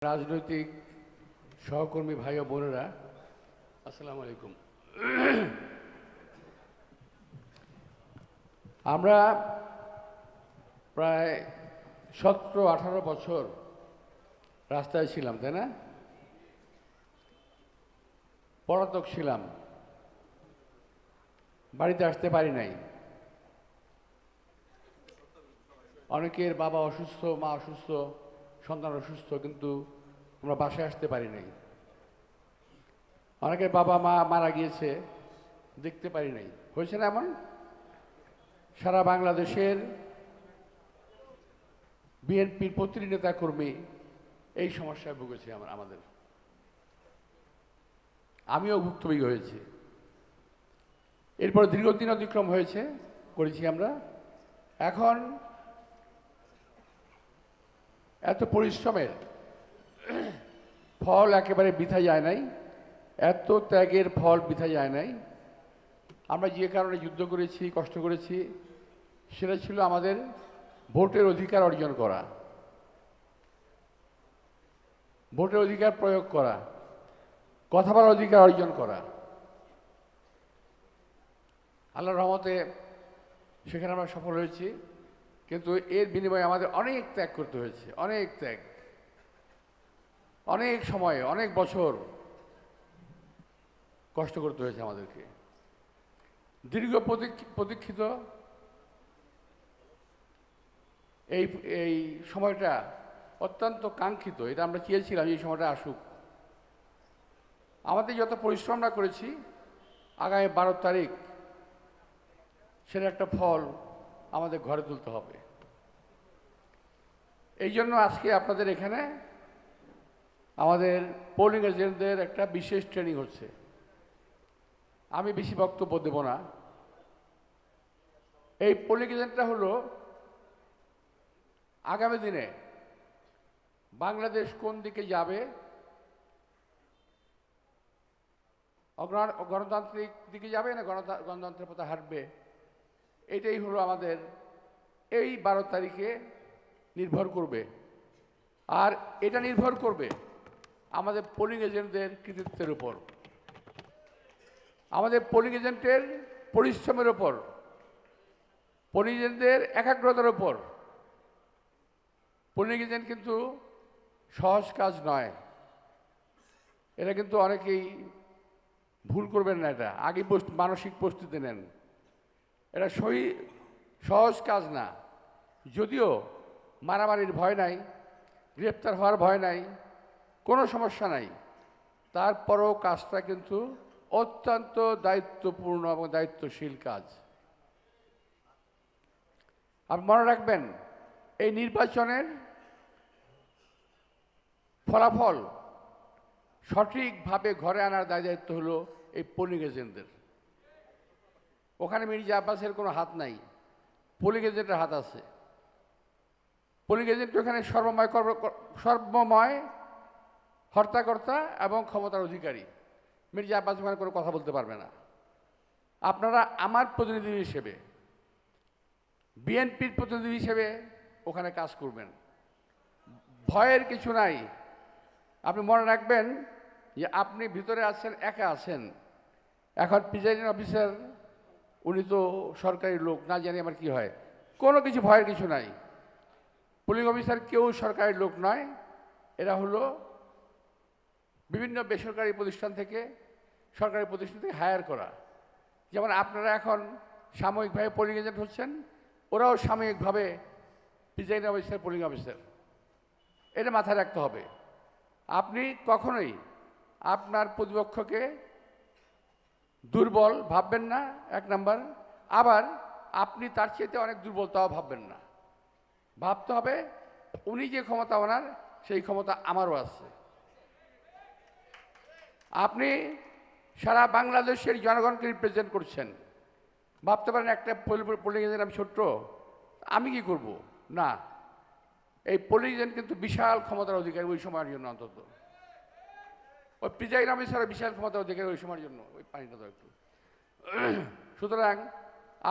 রাজনৈতিক সহকর্মী ভাই ও বোনেরা, আসসালামু আলাইকুম। আমরা প্রায় 17-18 বছর রাস্তায় ছিলাম, তাই না? পলাতক ছিলাম, বাড়িতে আসতে পারি নাই। অনেকের বাবা অসুস্থ, মা অসুস্থ, সন্তান অসুস্থ, কিন্তু আমরা বাসায় আসতে পারি নাই। অনেকের বাবা মা মারা গিয়েছে, দেখতে পারি নাই। হয়েছে না এমন? সারা বাংলাদেশের বিএনপির প্রতিটি নেতা কর্মী এই সমস্যায় ভুগেছে। আমাদের আমিও ভুক্তভোগী হয়েছি। এরপর দীর্ঘদিন অতিক্রম করেছি আমরা। এখন এত পরিশ্রমের ফল একেবারে বৃথা যায় নাই, এত ত্যাগের ফল বৃথা যায় নাই। আমরা যে কারণে যুদ্ধ করেছি, কষ্ট করেছি, সেটা ছিল আমাদের ভোটের অধিকার অর্জন করা, ভোটের অধিকার প্রয়োগ করা, কথা বলার অধিকার অর্জন করা। আল্লাহর রহমতে সেখানে আমরা সফল হয়েছি, কিন্তু এর বিনিময়ে আমাদের অনেক ত্যাগ করতে হয়েছে, অনেক ত্যাগ, অনেক সময়, অনেক বছর কষ্ট করতে হয়েছে আমাদেরকে। দীর্ঘ প্রতীক্ষিত এই সময়টা অত্যন্ত কাঙ্ক্ষিত। এটা আমরা চেয়েছিলাম এই সময়টা আসুক। আমাদের যত পরিশ্রম আমরা করেছি, আগামী 12 তারিখ সেটা একটা ফল আমাদের ঘরে তুলতে হবে। এই জন্য আজকে আপনাদের এখানে আমাদের পোলিং এজেন্টদের একটা বিশেষ ট্রেনিং হচ্ছে। আমি বেশি বক্তব্য দেব না। এই পোলিং এজেন্টটা হলো আগামী দিনে বাংলাদেশ কোন দিকে যাবে, গণতান্ত্রিক দিকে যাবে না গণতন্ত্রের পথে হাঁটবে, এটাই হলো আমাদের এই 12 তারিখে নির্ভর করবে। আর এটা নির্ভর করবে আমাদের পোলিং এজেন্টদের কৃতিত্বের উপর, আমাদের পোলিং এজেন্টের পরিশ্রমের উপর, পোলিং এজেন্টদের একাগ্রতার উপর। পোলিং এজেন্ট কিন্তু সহজ কাজ নয়, এটা কিন্তু অনেকেই ভুল করবেন না। এটা আগে মানসিক প্রস্তুতি নেন। এটা সহজ কাজ না। যদিও মারামারির ভয় নাই, গ্রেপ্তার হওয়ার ভয় নাই, কোনো সমস্যা নাই, তারপরও কাজটা কিন্তু অত্যন্ত দায়িত্বপূর্ণ এবং দায়িত্বশীল কাজ। আপনি মনে রাখবেন, এই নির্বাচনের ফলাফল সঠিকভাবে ঘরে আনার দায়িত্ব হলো এই পোলিং এজেন্টদের। ওখানে মির্জা আব্বাসের কোনো হাত নাই, পোলিং এজেন্টের হাত আছে। পোলিং এজেন্ট ওখানে সর্বময় হর্তাকর্তা এবং ক্ষমতার অধিকারী। মির্জা আব্বাস ওখানে কোনো কথা বলতে পারবে না। আপনারা আমার প্রতিনিধি হিসেবে, বিএনপির প্রতিনিধি হিসেবে ওখানে কাজ করবেন। ভয়ের কিছু নাই। আপনি মনে রাখবেন যে আপনি ভিতরে আছেন, একা আছেন। এখন প্রিজাইডিং অফিসার উনি তো সরকারি লোক, না জানি আমার কি হয়। কোনো কিছু ভয়ের কিছু নাই। পুলিং অফিসার কেউ সরকারি লোক নয়, এরা হলো বিভিন্ন বেসরকারি প্রতিষ্ঠান থেকে, সরকারি প্রতিষ্ঠান থেকে হায়ার করা। যেমন আপনারা এখন সাময়িকভাবে পোলিং এজেন্ট হচ্ছেন, ওরাও সাময়িকভাবে প্রিজাইডিং অফিসার, পোলিং অফিসার। এটা মাথায় রাখতে হবে। আপনি কখনোই আপনার প্রতিপক্ষকে দুর্বল ভাববেন না, এক নাম্বার। আবার আপনি তার চেয়েতে অনেক দুর্বলতাও ভাববেন না। ভাবতে হবে উনি যে ক্ষমতা ওনার, সেই ক্ষমতা আমারও আছে। আপনি সারা বাংলাদেশের জনগণকে রিপ্রেজেন্ট করছেন। ভাবতে পারেন একটা পোলিং এজেন্ট আমি ছোট্ট, আমি কি করব? না, এই পোলিং এজেন্ট কিন্তু বিশাল ক্ষমতার অধিকারী ওই সময়ের জন্য। অন্তত ওই প্রিজাইডিং অফিসারের বিশাল ক্ষমতার অধিকারী ওই সময়ের জন্য। ওই পানিটা তো একটু। সুতরাং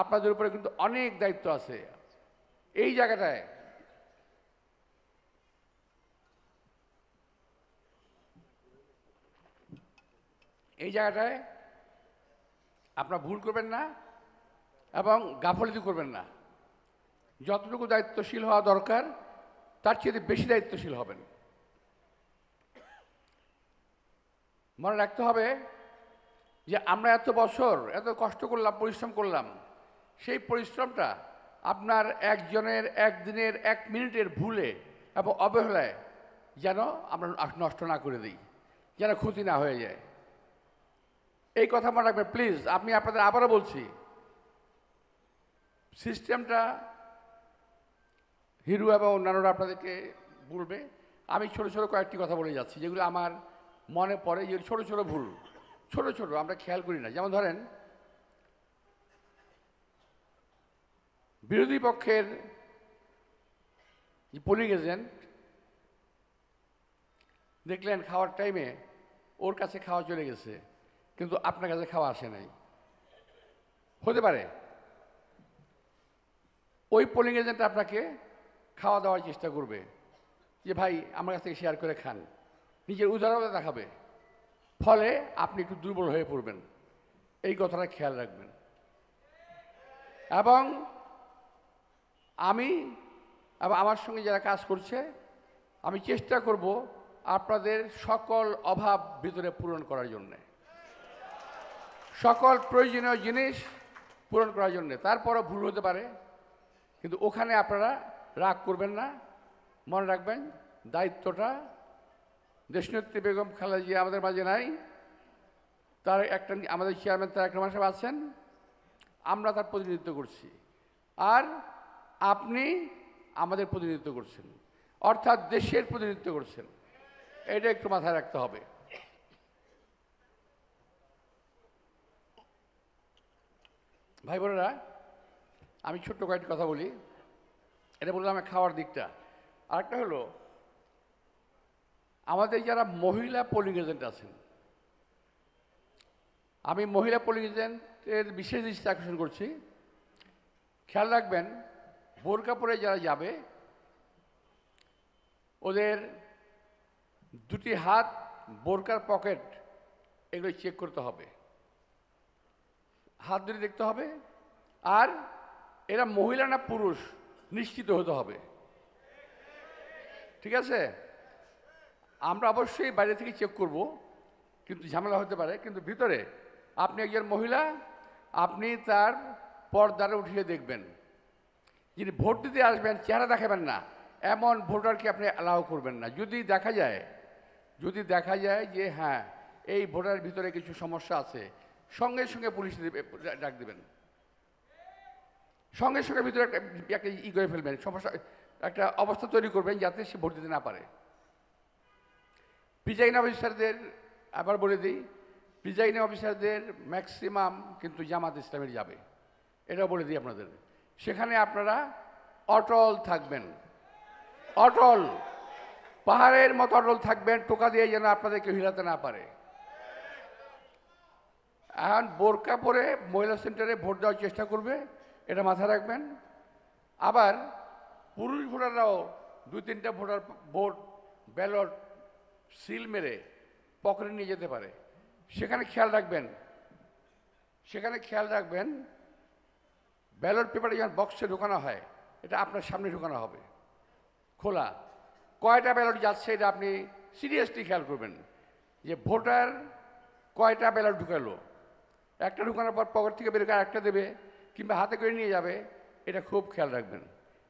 আপনাদের উপরে কিন্তু অনেক দায়িত্ব আছে। এই জায়গাটায় এই জায়গাটায় আপনারা ভুল করবেন না এবং গাফলতি করবেন না। যতটুকু দায়িত্বশীল হওয়া দরকার তার চেয়ে বেশি দায়িত্বশীল হবেন। মনে রাখতে হবে যে আমরা এত বছর এত কষ্ট করলাম, পরিশ্রম করলাম, সেই পরিশ্রমটা আপনার একজনের একদিনের 1 মিনিটের ভুলে এবং অবহেলায় যেন আমরা নষ্ট না করে দিই, যেন ক্ষতি না হয়ে যায়। এই কথা মনে রাখবেন প্লিজ। আমি আপনাদের আবারও বলছি, সিস্টেমটা হিরু এবং অন্যান্যরা আপনাদেরকে বলবে। আমি ছোট ছোট কয়েকটি কথা বলে যাচ্ছি যেগুলো আমার মনে পড়ে, যে ছোট ছোট ভুল, ছোট ছোট আমরা খেয়াল করি না। যেমন ধরেন, বিরোধী পক্ষের পোলিং এজেন্ট দেখলেন খাওয়ার টাইমে ওর কাছে খাওয়া চলে গেছে, কিন্তু আপনার কাছে খাওয়া আসে নাই। হতে পারে ওই পোলিং এজেন্ট আপনাকে খাওয়া দেওয়ার চেষ্টা করবে যে ভাই আমার কাছ থেকে শেয়ার করে খান, নিজের উদারতা দেখাবে, ফলে আপনি একটু দুর্বল হয়ে পড়বেন। এই কথাটা খেয়াল রাখবেন। এবং আমি এবং আমার সঙ্গে যারা কাজ করছে, আমি চেষ্টা করব আপনাদের সকল অভাব ভিতরে পূরণ করার জন্যে, সকল প্রয়োজনীয় জিনিস পূরণ করার জন্যে। তারপরও ভুল হতে পারে, কিন্তু ওখানে আপনারা রাগ করবেন না। মনে রাখবেন দায়িত্বটা দেশনেত্রী বেগম খালেদা জিয়া আমাদের মাঝে নাই, তার একটা আমাদের চেয়ারম্যান তারেক রহমান সাহেব আছেন, আমরা তার প্রতিনিধিত্ব করছি, আর আপনি আমাদের প্রতিনিধিত্ব করছেন, অর্থাৎ দেশের প্রতিনিধিত্ব করছেন। এটা একটু মাথায় রাখতে হবে। ভাই বোনেরা, আমি ছোট্ট কয়েকটি কথা বলি। এটা বললাম খাওয়ার দিকটা। আরেকটা হলো, আমাদের যারা মহিলা পোলিং এজেন্ট আছেন, আমি মহিলা পোলিং এজেন্টের বিশেষ দৃষ্টি আকর্ষণ করছি। খেয়াল রাখবেন, বোরকা পরে যারা যাবে ওদের দুটি হাত, বোরকার পকেট, এগুলো চেক করতে হবে, হাত ধরে দেখতে হবে, আর এরা মহিলা না পুরুষ নিশ্চিত হতে হবে। ঠিক আছে? আমরা অবশ্যই বাইরে থেকে চেক করব, কিন্তু ঝামেলা হতে পারে। কিন্তু ভিতরে আপনি একজন মহিলা, আপনি তার পর্দারে উঠিয়ে দেখবেন। যিনি ভোট দিতে আসবেন চেহারা দেখাবেন না, এমন ভোটারকে আপনি অ্যালাউ করবেন না। যদি দেখা যায় যে হ্যাঁ এই ভোটারের ভিতরে কিছু সমস্যা আছে, সঙ্গে সঙ্গে পুলিশ ডাক দেবেন, সঙ্গে সঙ্গে ভিতরে একটা ই করে ফেলবেন, সমস্যা একটা অবস্থা তৈরি করবেন যাতে সে ভোট দিতে না পারে। প্রিজাইডিং অফিসারদের আবার বলে দিই, প্রিজাইডিং অফিসারদের ম্যাক্সিমাম কিন্তু জামাত ইসলামের যাবে, এটাও বলে দিই আপনাদের। সেখানে আপনারা অটল থাকবেন, অটল, পাহাড়ের মতো অটল থাকবেন, টোকা দিয়ে যেন আপনাদেরকে হিলাতে না পারে। এখন বোরকা পরে মহিলা সেন্টারে ভোট দেওয়ার চেষ্টা করবে, এটা মাথায় রাখবেন। আবার পুরুষ ভোটাররাও 2-3টা ভোট ব্যালট সিল মেরে পকেটে নিয়ে যেতে পারে। সেখানে খেয়াল রাখবেন ব্যালট পেপারে যখন বক্সে ঢোকানো হয়, এটা আপনার সামনে ঢোকানো হবে, খোলা। কয়টা ব্যালট যাচ্ছে এটা আপনি সিরিয়াসলি খেয়াল করবেন, যে ভোটার কয়টা ব্যালট ঢুকালো। একটা ঢুকানোর পর পকেট থেকে বের করে একটা দেবে কিংবা হাতে করে নিয়ে যাবে, এটা খুব খেয়াল রাখবেন।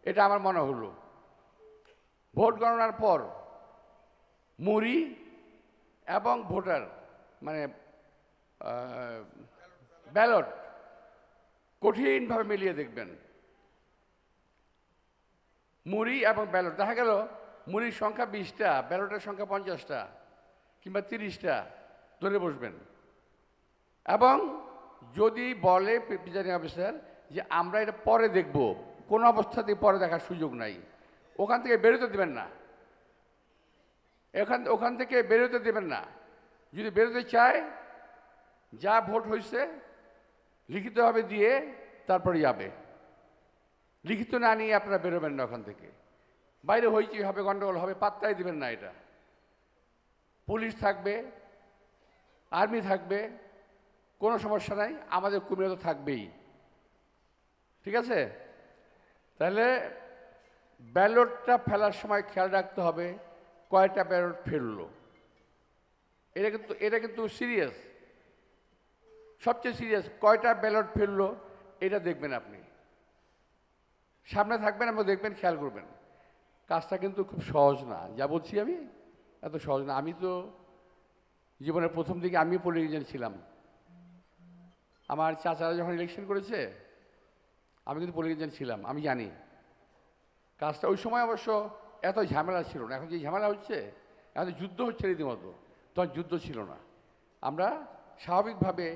এটা আমার মনে হলো। ভোট গণনার পর মুড়ি এবং ভোটার মানে ব্যালট কঠিনভাবে মিলিয়ে দেখবেন। মুড়ি এবং ব্যালট, দেখা গেল মুড়ির সংখ্যা 20টা, ব্যালটের সংখ্যা 50টা কিংবা 30টা, ধরে বসবেন। এবং যদি বলে প্রিজাইডিং অফিসার যে আমরা এটা পরে দেখব, কোনো অবস্থাতেই পরে দেখার সুযোগ নাই, ওখান থেকে বেরোতে দেবেন না, ওখান থেকে বেরোতে দেবেন না। যদি বেরোতে চায়, যা ভোট হয়েছে লিখিতভাবে দিয়ে তারপরে যাবে। লিখিত না নিয়ে আপনারা বেরোবেন না ওখান থেকে। বাইরে হইচই হবে, গন্ডগোল হবে, পাত্তাই দিবেন না। এটা পুলিশ থাকবে, আর্মি থাকবে, কোনো সমস্যা নাই, আমাদের কুমিল্লা তো থাকবেই। ঠিক আছে? তাহলে ব্যালটটা ফেলার সময় খেয়াল রাখতে হবে কয়টা ব্যালট ফেললো। এটা কিন্তু সিরিয়াস, সবচেয়ে সিরিয়াস। কয়টা ব্যালট ফেললো এটা দেখবেন আপনি, সামনে থাকবেন এবং দেখবেন, খেয়াল করবেন। কাজটা কিন্তু খুব সহজ না, যা বলছি আমি এত সহজ না। আমি তো জীবনের প্রথম দিকে আমি পোলিং এজেন্ট ছিলাম। আমার চাচারা যখন ইলেকশন করেছে আমি কিন্তু পোলিং এজেন্ট ছিলাম, আমি জানি কাজটা। ওই সময় অবশ্য এত ঝামেলা ছিল না, এখন যে ঝামেলা হচ্ছে, এখন যুদ্ধ হচ্ছে রীতিমতো, তখন যুদ্ধ ছিল না। আমরা স্বাভাবিকভাবে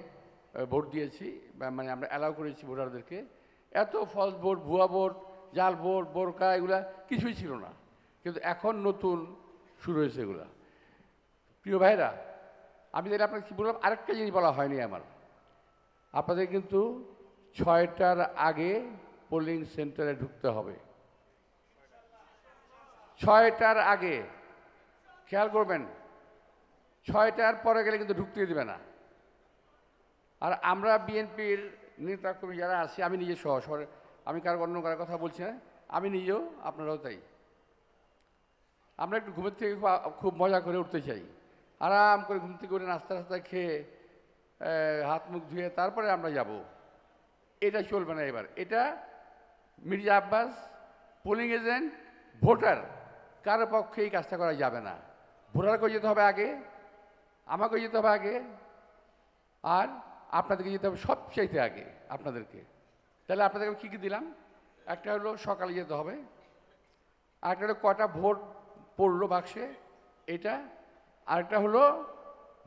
ভোট দিয়েছি, মানে আমরা অ্যালাউ করেছি ভোটারদেরকে। এত ফলস ভোট, ভুয়া ভোট, জাল ভোট, বোরকা, এগুলা কিছুই ছিল না। কিন্তু এখন নতুন শুরু হয়েছে এগুলা। প্রিয় ভাইরা, আমি যেটা আপনাকে কী বললাম, আরেকটা জিনিস বলা হয়নি আমার। আপনাদের কিন্তু 6টার আগে পোলিং সেন্টারে ঢুকতে হবে। 6টার আগে, খেয়াল করবেন। 6টার পরে গেলে কিন্তু ঢুকতে দেবে না। আর আমরা বিএনপির নেতাকর্মী যারা আছি, আমি নিজে সহ, আমি অন্য কারোর কথা বলছি না, আমি নিজেও, আপনারাও তাই। আমরা একটু ঘুমের থেকে খুব মজা করে উঠতে চাই, আরাম করে ঘুম থেকে উঠে নাস্তা টাস্তা খেয়ে হাত মুখ ধুয়ে তারপরে আমরা যাব। এটা চলবে না এবার। এটা Mirza Abbas, polling agent, voter, কারো পক্ষে এই কাজটা করা যাবে না। ভোটারকেও যেতে হবে আগে, আমাকেও যেতে হবে আগে, আর আপনাদেরকে যেতে হবে সবচাইতে আগে আপনাদেরকে। তাহলে আপনাদেরকে কী কী দিলাম? একটা হলো সকালে যেতে হবে, আরেকটা হলো কটা ভোট পড়লো বাক্সে এটা, আরেকটা হলো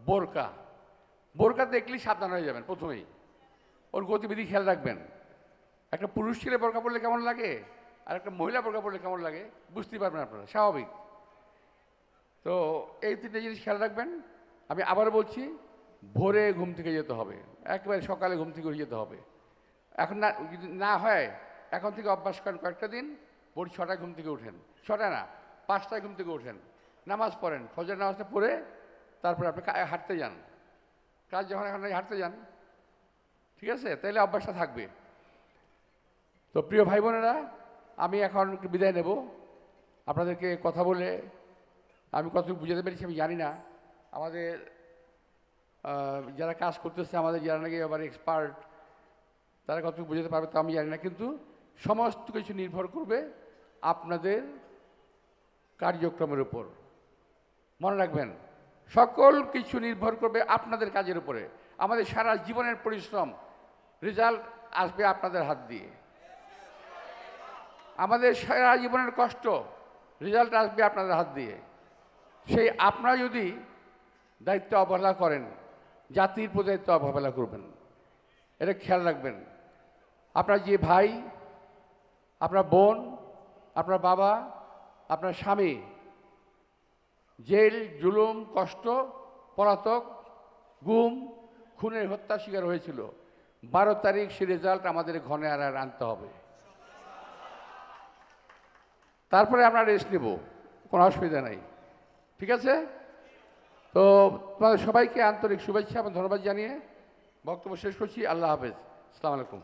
বোরকা। বোরকা দেখলেই সাবধান হয়ে যাবেন প্রথমেই, ওর গতিবিধি খেয়াল রাখবেন। একটা পুরুষ ছেলে বোরকা পড়লে কেমন লাগে আর একটা মহিলা বোরকা পড়লে কেমন লাগে বুঝতেই পারবেন আপনারা, স্বাভাবিক। তো এই তিনটে জিনিস খেয়াল রাখবেন। আমি আবার বলছি, ভোরে ঘুম থেকে যেতে হবে, একেবারে সকালে ঘুম থেকে উঠে যেতে হবে। এখন না, যদি না হয় এখন থেকে অভ্যাস করেন, কয়েকটা দিন ভোর 6টায় ঘুম থেকে ওঠেন, 6টা না 5টায় ঘুম থেকে ওঠেন, নামাজ পড়েন, ফজর নামাজটা পড়ে তারপরে আপনি হাঁটতে যান। কাজ যখন এখন হাঁটতে যান, ঠিক আছে? তাইলে অভ্যাসটা থাকবে। তো প্রিয় ভাই বোনেরা, আমি এখন একটু বিদায় নেব। আপনাদেরকে কথা বলে আমি কতটুকু বুঝাতে পেরেছি আমি জানি না। আমাদের যারা কাজ করতেছে, আমাদের যারা নাকি আবার এক্সপার্ট, তারা কতটুকু বুঝাতে পারবে তা আমি জানি না। কিন্তু সমস্ত কিছু নির্ভর করবে আপনাদের কার্যক্রমের উপর। মনে রাখবেন, সকল কিছু নির্ভর করবে আপনাদের কাজের উপরে। আমাদের সারা জীবনের পরিশ্রম, রেজাল্ট আসবে আপনাদের হাত দিয়ে। আমাদের সারা জীবনের কষ্ট, রেজাল্ট আসবে আপনাদের হাত দিয়ে। সেই আপনারা যদি দায়িত্ব অবহেলা করেন, জাতির প্রতি দায়িত্ব অবহেলা করবেন, এটা খেয়াল রাখবেন। আপনার যে ভাই, আপনার বোন, আপনার বাবা, আপনার স্বামী জেল, জুলুম, কষ্ট, পলাতক, গুম, খুনের হত্যার শিকার হয়েছিল, 12 তারিখ সে রেজাল্ট আমাদের ঘরে আর আনতে হবে। তারপরে আমরা রেস্ট নেব, কোনো অসুবিধা নাই। ঠিক আছে? তো তোমাদের সবাইকে আন্তরিক শুভেচ্ছা এবং ধন্যবাদ জানিয়ে বক্তব্য শেষ করছি। আল্লাহ হাফেজ, আসসালামু আলাইকুম।